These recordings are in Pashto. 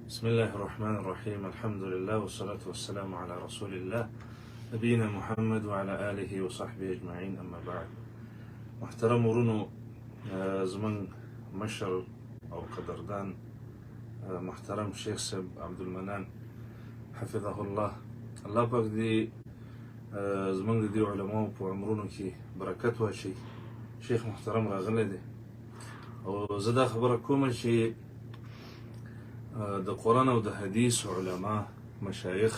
بسم الله الرحمن الرحيم. الحمد لله والصلاة والسلام على رسول الله نبينا محمد وعلى آله وصحبه أجمعين. أما بعد، محترم ورونو زمن مشر أو قدردان محترم شيخ سب عبد المنان حفظه الله. الله پاک دي زمن دي علماء په عمرونو کې برکت واشي. شيخ محترم راغلی دی او زه دا خبره کوم چې د قرآن او د حدیث علماء مشایخ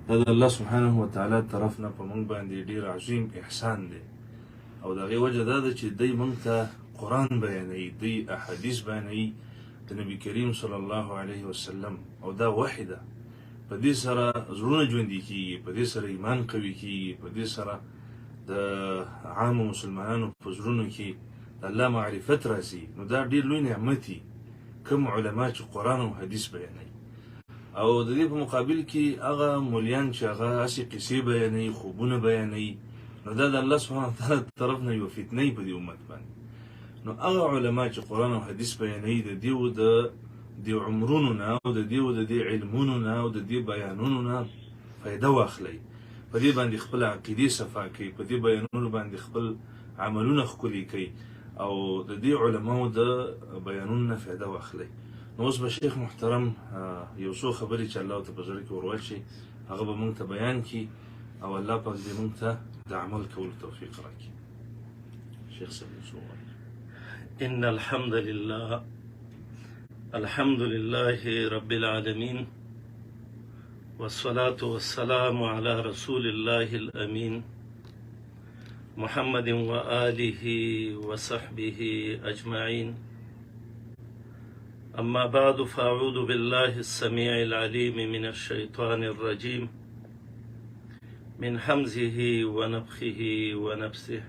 دا د الله سبحانه وتعالی طرف نه په موږ باندې ډیر عظیم احسان دی او د هغې وجه دا ده چې دوی موږ ته قرآن بیانوي، دوی احادیث بیانوي د نبي کریم صلی الله علیه وسلم، او دا وحی ده. په دې سره زړونه ژوندي کېږي، په دې سره ایمان قوي کېږي، په دې سره د عامو مسلمانانو په زړونو کې د الله معرفت راځي. نو دا ډیر لوی نعمت دی کوم علما چې قرآن او حدیث بیانوي. او د دې په مقابل کې هغه مولیان چې هغه هسې قصې بیانوي، خوبونه بیانوي، نو دا د الله سبحانه وتعالی طرف نه یو فتنه په دې امت باندې. نو هغه علما چې قرآن او حدیث بیانوي د دې عمرونو نه او د دې علمونو نه او د دې بیانونو نه فایده واخلئ، په دې باندې خپل عقیدې صفا کوي، په دې بیانونو باندې خپل عملونه ښکلي کوي او د دې علماو د بیانونو نه فایده واخلئ. نو اوس به شیخ محترم یو څو خبرې چې الله ته په زړه کې ورولشي هغه به موږ ته بیان کړي او الله پاک دې موږ ته د عمل کولو توفیق راکړي. شیخ صاحب څه وایي؟ إن الحمد لله رب العالمين، والصلاة والسلام على رسول الله الأمين محمد وآله وصحبه أجمعين. أما بعد، فأعوذ بالله السميع العليم من الشيطان الرجيم من حمزه ونفخه ونفسه.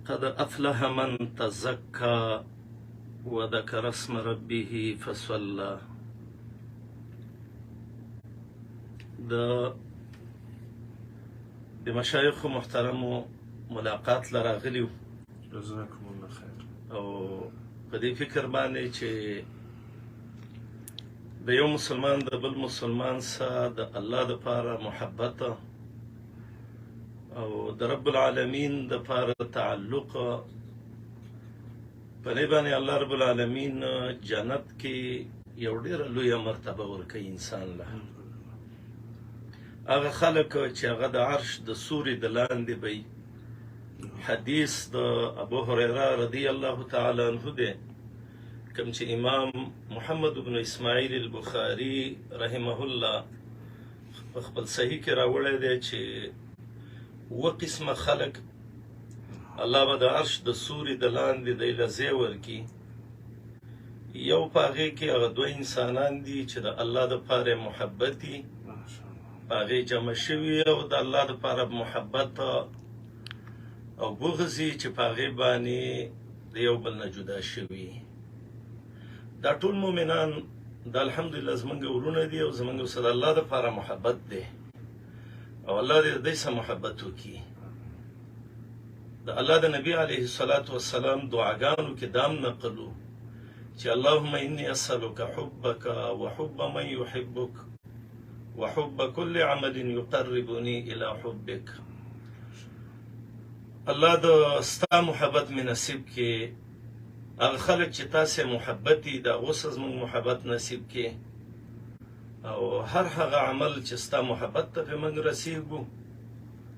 قد أفلح من تزكى وذكر اسم ربه فصلى. د مشایخ محترمو ملاقات لراغلیو، جزاکم الله خیر. او په دې فکر باندې چې د یو مسلمان د بل مسلمان سره د الله د پاره محبت او د رب العالمین د پاره تعلق، په دې باندې الله رب العالمین جنت کې یو ډېره لویه مرتبه ورکوي انسان له. هغه خلک چې هغه د عرش د سوري د لاندې به حدیث د ابو هريره رضی الله تعالی عنه دی، کوم چې امام محمد بن اسماعیل البخاري رحمه الله په خپل صحیح کې راوړی دی چې اووه قسمه خلک الله به د عرش د سوري د لاندې دی له ځای ورکي. یو په هغې کې هغه دوه انسانان دي چې د الله دپاره محبت دي، په هغې جمع شوي او د الله دپاره محبت او بغض یې چې په هغې باندې د یو بل نه جدا شوي. دا ټول مؤمنان د الحمدلله زمونږ ورونه دي او زمونږ سره د الله دپاره محبت دی او الله دې د دوی سره محبت وکړي. د الله د نبي علیه الصلاة والسلام دعاګانو کې دام نقلو چې اللهم انی اسألک حبک وحب من یحبک وحب كل عمل يقربني الى حبك. الله د ستا محبت می نصیب کې، هغه خلک چې تاسې محبت دي د هغو سره زموږ محبت نصیب کې، او هر هغه عمل چې ستا محبت ته پې موږ رسیږو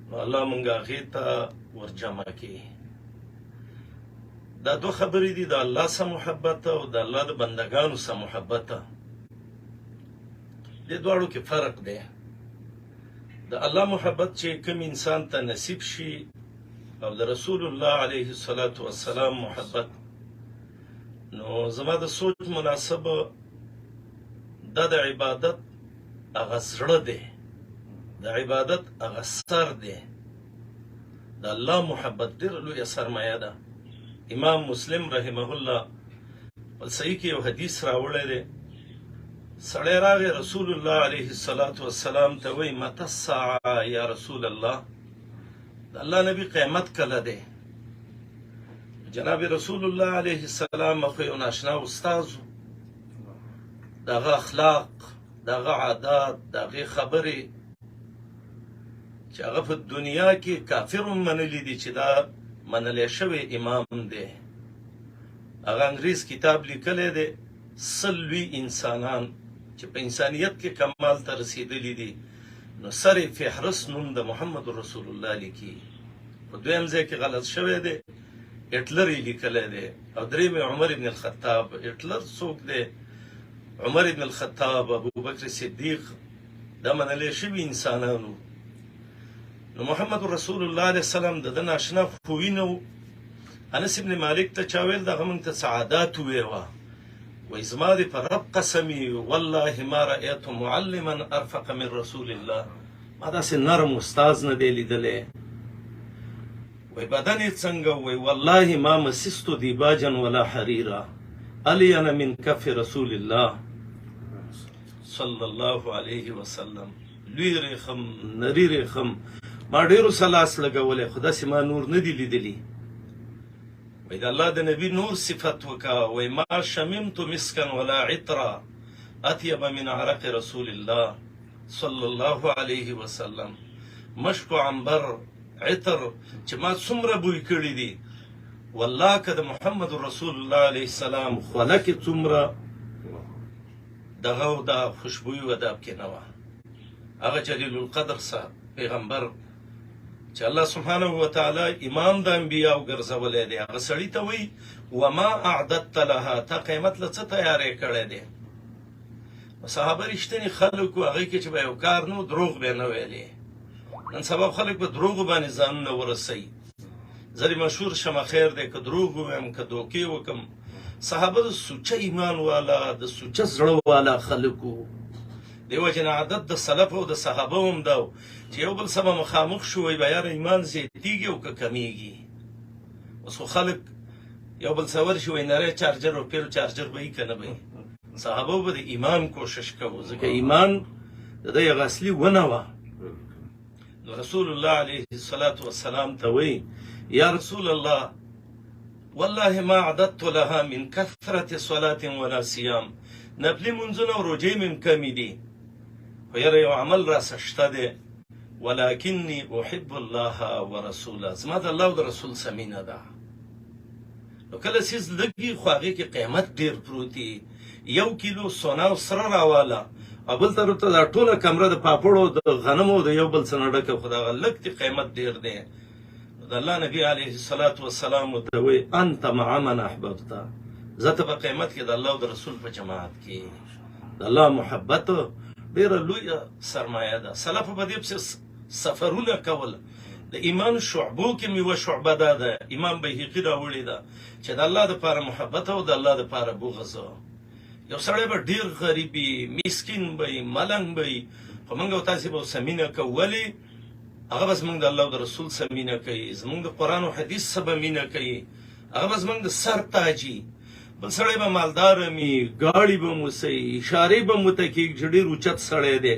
نو الله موږ هغې ته ورجمع کړي. دا دوه خبرې دي، د الله سره محبت او د الله د بندګانو سره محبت. دې دواړو کې فرق دی. د الله محبت چې کوم انسان ته نصیب شي او د رسول الله علیه الصلاة والسلام محبت، نو زما د سوچ مناسبه دا د عبادت هغه زړه دی، د عبادت هغه سر دی. د الله محبت ډېره لویه سرمایه ده. امام مسلم رحمه الله په صحیح کې یو حدیث راوړی دی. سړی راغی رسول الله علیه الصلاة والسلام ته وایي متى الساعه یا رسول الله، د الله نبی قیامت کله دی؟ جناب رسول الله علیه السلام خو یو ناشنا استاد دغه اخلاق، دغه عادات، دغه خبرې چې هغه په دنیا کې کافر هم منلی دي چې دا منلی شوی امام دی. هغه انګریز کتاب لیکلی دی، سل لوی انسانان چې په انسانیت کې کمال ته رسېدلي دي، نو سر فهرست نوم د محمد رسول الله لیکي. په دویم ځای کې غلط شوی دی، هټلر یې لیکلی دی. او درېیم عمر ابن الخطاب. هټلر څوک دی؟ عمر ابن الخطاب، ابوبکر صدیق، دا منلی شوي انسانانو. نو محمد رسول الله علیه السلام د ده ناشنا خوی نه و. انس ابن مالک ته چا ویل دغه موږ ته سعادات وویې وه، وایي زما دې په رب قسمي والله ما رأیت معلما ارفق من رسول الله، ما داسې نرم استاز نه دی لیدلی. وی بدن یې څنګه؟ وی والله ما مسست دیباجا ولا حریرا الین من کف رسول الله صلی الله علیه وسلم. لوی ریخم، نری ریخم، ما ډېرو سه لاس لګولی، خو داسې ما نور نه دی لیدلی. وی د الله د نبي نور صفت وکا. وی ما شممت مسکا ولا عطرا اطیب من عرق رسول الله صلی الله علیه وسلم. مشک و عنبر، عطر چې ما څومره بوی کړي دي، والله که د محمد رسول الله علیه السلام خوله کې څومره دغه او دا خوشبویي و دا پکې نه وه. هغه جلیل القدر صاحب پیغمبر چې الله سبحانه وتعالی امام د انبیاو ګرځولی دی، هغه سړي ته وایي وما اعددت لها، تا قیمت له څه تیاری کړی دی؟ صحابه رښتیني خلک وو، هغوی کې چې به یو کار نه و دروغ به یې نه ویلې. نن سبا خلک په دروغو باندې ځانونه ورسوي. زه دې مشهور شمه خیر دی، که دروغ ووایم که دوکې وکړم. صحابه د سوچه ایمان والا، د سوچه زړه والا خلک وو. دې وجې نه عادت د سلف او د صحابه هم دا و چې یو بل سره مخامخ شو، وایي به یاره ایمان زیاتېږي او که کمیږي. اوس خو خلک یو بل سره ورشي، وایي نری چارجر او پیر چارجر به وي که نه به وي. صحابه به د ایمان کوشش کوو، ځکه ایمان د ده یوه اصلي ونه وه. رسول الله علیه الصلاة والسلام ته وایي یا رسول الله والله ما عددت لها من کثرة صلاة ولا صیام، نفلي منځونه او روژې مې کمې دي، خو یاره یو عمل راسه شته دی، ولکني احب الله ورسوله، زما د الله او د رسول سره مینه ده. نو کله څیز لږ خو هغې کې قیمت ډېر پروت وي. 1 کیلو سونا او سره راواله، او بل طرف ته دا ټوله کمره د پاپړو د غنمو د یو بل څه نه ډکه، خو د هغه لږ قیمت ډېر دی. د الله نبي علیه الصلاة والسلام ورته وایي انت مع من احببت، زه ته په قیمت کې د الله او د رسول په جماعت کې. د الله محبت ډېره لویه سرمایه ده. سلفو په دې پسې سفرونه کول. د ایمان شعبو کې مې یوه شعبه دا ده، امام بیهقي راوړې ده، چې د الله دپاره محبت او د الله دپاره بغض. یو سړی به ډېر غریب وي، مسکین به وي، ملنګ به وي، خو موږ او تاسې به ورسره مینه کوو. ولې؟ هغه به زموږ د الله او د رسول سره مینه کوي، زموږ د قرآن او حدیث سره به مینه کوي، هغه به زموږ د سر تاج وي. بل سړی به مالداره وي، ګاډي به مو وسوي، اشارې به مو ته کېږي چې ډېر اوچت سړی دی.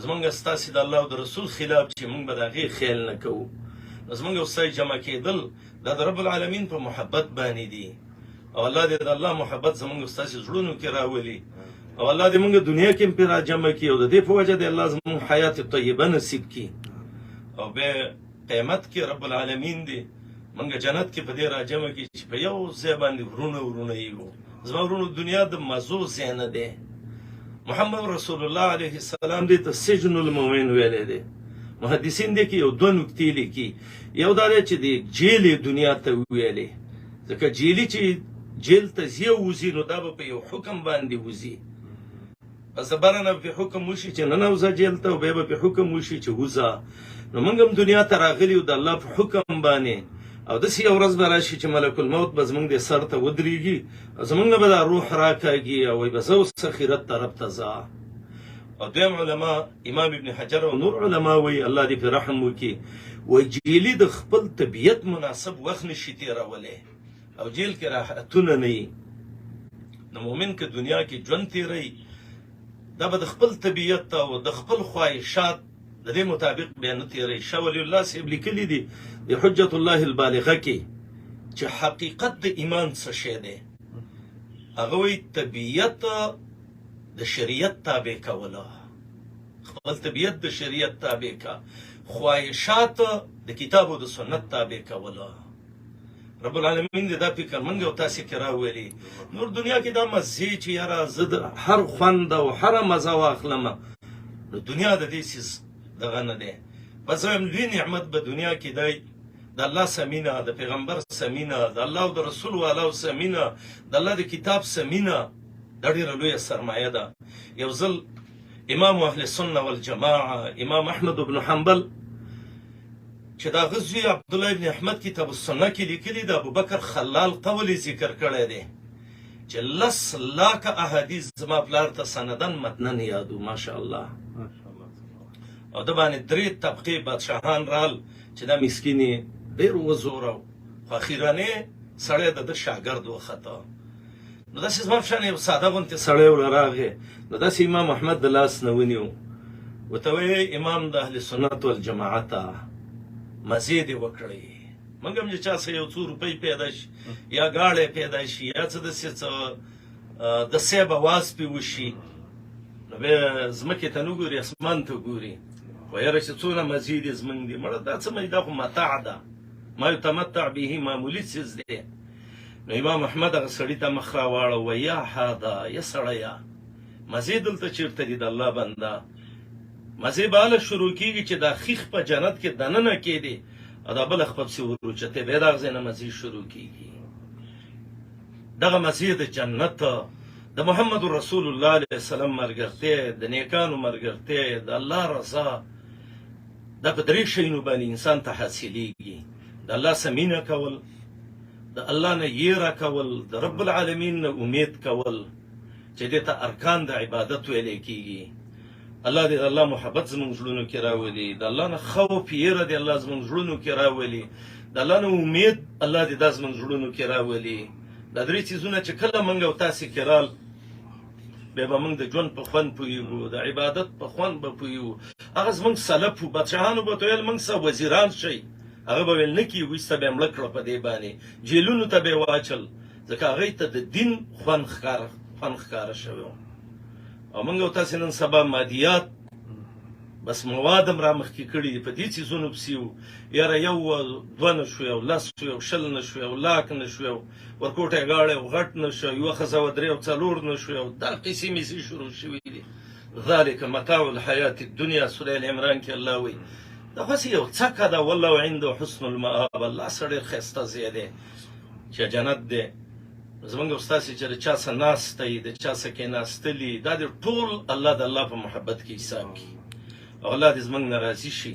زموږ ستاسې د الله او د رسول خلاف چې موږ به د هغې خیال نه کوو. نو زموږ او ستاسې جمع کېدل دا د رب العالمین په محبت باندې دي. او الله دې د الله محبت زموږ او ستاسې زړونو کې راولي، او الله دې موږ دنیا کې هم پرې را جمع کړي، او د دې په وجه دې الله زموږ حیات طیبه نصیب کړي، او بیا قیامت کې رب العالمین دې موږ جنت کې په دې را جمع کړي چې په یو ځای باندې ورونه ورونه یو. زما ورونو دنیا د مزو ځای نه دی. محمد رسول الله علیه السلام دې ته سجن المؤمن ویلی دی. محدثین دې کې یو 2 نکتې لیکي. یو دا دی چې د جیل دنیا ته ویلی، ځکه جیلي چې جیل ته ځي او وځي، نو دا به په یو حکم باندې وځي. بس د بره نه به حکم وشي چې ننوځه جیل ته، او بیا به په حکم وشي چې وځه. نو موږ هم دنیا ته راغلي یو د الله په حکم باندې، او داسې یو ورځ به راشي چې ملک الموت به زموږ د سر ته ودرېږي، او زموږ نه به دا روح راکاږي، او وایي به زه اوس اخرت طرف ته ځه. او دویم علما امام ابن حجر او نور علما وایي الله دې پرې رحم وکړي، وایي جیلي د خپل طبیعت مناسب وخت نشي تېرولی، او جیل کې راحتونه نه وي. نو مؤمن که دنیا کې ژوند تېروي، دا به د خپل طبیعت او د خپل خواهشات د دې مطابق بیا نه تېروي. شاه ولی الله صاحب لیکلي دي د حجت الله البالغه کې چې حقیقت د ایمان څه شی دی. هغه وی طبیعت د شریعت تابع کوله، خپل طبیعت د شریعت تابع کا، خواهشات د کتاب او د سنت تابع کوله. رب العالمین دې دا فکر منګ او تاسو کې راولي. نور دنیا کې دا مزه چې یاره زد هر خوند او هر مزه واخلم، دنیا د دې سیس دغه نه دی. بس هم لوی نعمت به دنیا کې دی د الله سمینه، د پیغمبر سمینه، د الله او د رسول والا سمینه، د الله د کتاب سمینه. دا ډېره لویه سرمایه ده. یو ځل امام اهل سنه والجماعه امام احمد بن حنبل چې دا غزوی عبد الله ابن احمد کتاب السنه کې لیکلي د ابوبکر خلال قول ذکر کړی دی چې 10 لاکه احادیث زما پلار ته سندن متنن یادو. ماشاء الله. او د باندې 3 طبقه بادشاهان رال چې دا مسکینی ډیر وزورو، خو اخیرانه سړی د شاګرد وخته. نو داسې زما په شان یو ساده غونتې سړی ورراغی، نو داسې امام احمد د لاس نه ونیو، ورته ویې امام د اهل سنت والجماعت مزې دې وکړئ. موږ هم چې چا څه یو څو روپۍ پیدا شي یا ګاډی پیدا شي یا څه داسې څه د سیب اواز پې وشي، نو بیا ځمکې ته نه ګوري، اسمان ته ګوري. خو یاره چې څونه مزې دې زموږ دي، مړه دا څه مزې، دا خو متاع ده، ما یتمتع به، معمولي څیز دی. نو امام احمد هغه سړي ته مخ راواړه، و یا هادا، یا سړیه مزې دلته چېرته دي د الله بنده؟ مزې به هله شروع کېږي چې دا خیخ په جنت کې دننه کېدې او دا بله خپه پسې وروچتې، بیا د هغه ځای نه مزې شروع کېږي. دغه مزې د جنت، د محمد رسول الله علیه السلام ملګرتیا، د نیکانو ملګرتیا، د الله رضا، دا په 3 شیانو باندې انسان ته حاصلېږي. د الله څخه مینه کول، د الله نه یېره کول، د رب العالمین نه امید کول چې دې ته ارکان د عبادت ویلی کېږي. الله دې د الله محبت زموږ زړونو کې راولي، د الله نه خوف یېره دې الله زموږ زړونو کې راولي، د الله نه امید الله دې دا زموږ زړونو کې راولي. دا 3 څیزونه چې کله موږ او تاسې کې رال، بیا به موږ د ژوند په خوند پوهېږو، د عبادت په خوند به پوهېږو. هغه زموږ سلف وو، بادشاهانو به ته ویل موږ څه وزیران شئ، هغه به ویل نه کېږو، ایسته به یې مړه کړه په دې باندې، جیلونو ته به یې واچل، ځکه هغوی ته د دین خوند ښکاره شوی و. او موږ او تاسې نن سبا مادیات بس مواد هم رامخکې کړي دي، په دې څیزونو پسې وو. یاره 1 2 نه شو، یو 10 شو، یو 20 نه شو، یو لاک نه شو، یو ورکوټی غاړی او غټ نه شو، یوه ښځه و 3 او 4 نه شو، یو دا قیسې میسې شروع شوي دي. ذلک متاع الحیات الدنیا، سوره العمران کې الله وایي دا خاصه یو څکه ده، والله عنده حسن المآب، الله سره ډېر ښایسته ځای دی چې جنت دی. زموږ او ستاسې چې د چا څه ناستی، د چا څه کېناستلي، دا دې ټول الله د الله په محبت کې حساب کړي او الله دې زموږ نه راضي شي.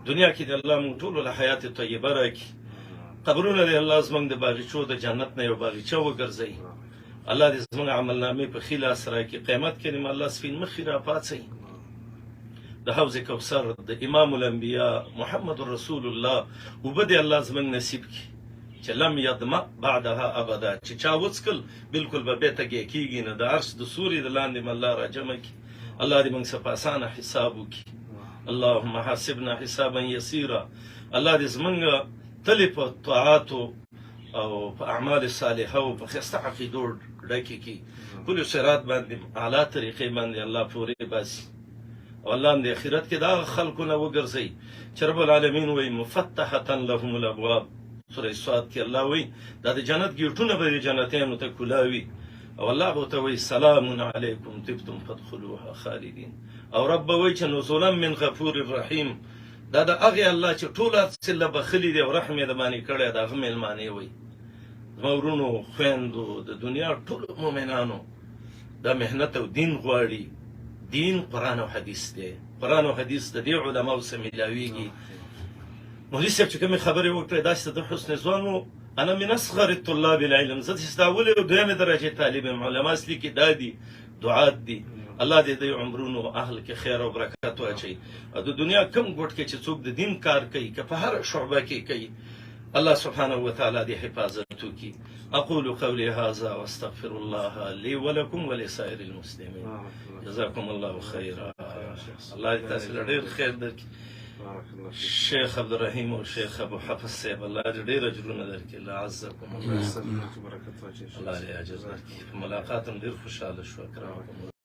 دنیا کې د الله موږ ټولو له حیات طیبه راکړي، قبرونه دې الله زموږ د باغچو د جنت نه یو باغچه وګرځوي. الله دې زموږ عملنامې په ښي لاس راکړي، قیامت کې دې الله سپین مخې راپاڅوي. د حوض کوثر د امام الانبیاء محمد رسول الله اوبه دې الله زموږ نصیب کړي چې لم یظمأ بعدها ابدا، چې چا وڅکل بلکل به بیا تږی کېږي نه. د عرش د سوري د لاندې م الله راجمع کړي. الله دې موږ څه په اسانه حساب وکړي. اللهم حاسبنا حسابا یسیرا. الله دې زموږ تلې په طاعاتو او په اعمال صالحه او په ښایسته عقیدو ډکې کړي. پل صراط باندې اعلی طریقې باندې الله پورې باسي. او الله هم د آخرت کې دا خلکونه وګرځوي چې رب العالمین وایي مفتحة لهم الابواب. سوره صاد کې الله وایي دا د جنت ګیټونه به د جنتیانو ته کلاوي، او الله به ورته وایي سلام علیکم طبتم فادخلوها خالدین. او رب به وایي چې نزلا من غفور رحیم، دا د هغې الله چې ټول هر څه له بخلي دی او رحم یې د باندې کړی، د هغه مېلمانې وایي. زما ورونو، خویندو، د دنیا ټولو مؤمنانو دا محنت او دین غواړي. دین قرآن او حدیث دی. قرآن او حدیث د دې علماو څخه میلاویږي. مولوي صاحب چې کومې خبرې وکړې داسې د حسن ځوان و، انا من اصغر الطلاب العلم، زه چې د اولې او دویمې درجې طالب یم. علما اصلي کې دا دي، دعات دي. الله دې د عمرونو اهل کې خیر او برکت واچوي. او د دنیا کم ګوټ کې چې څوک د دین کار کوي، که په هره شعبه کې کوي، الله سبحانه وتعالى دې حفاظت وکړي. اقول قولي هذا واستغفر الله لي ولكم ولسائر المسلمين. جزاكم الله خيرا. الله دې تاسو له ډېر خیر درکړي. بارك الله فيك. شیخ عبدالرحیم او شیخ ابو حفظ صاحب الله دې ډېر اجرونه درکړي. الله عزكم الله. الله يسلمك وبركاته. الله دې اجر درکړي. په ملاقات هم ډېر خوشاله شو. اکرمکم الله.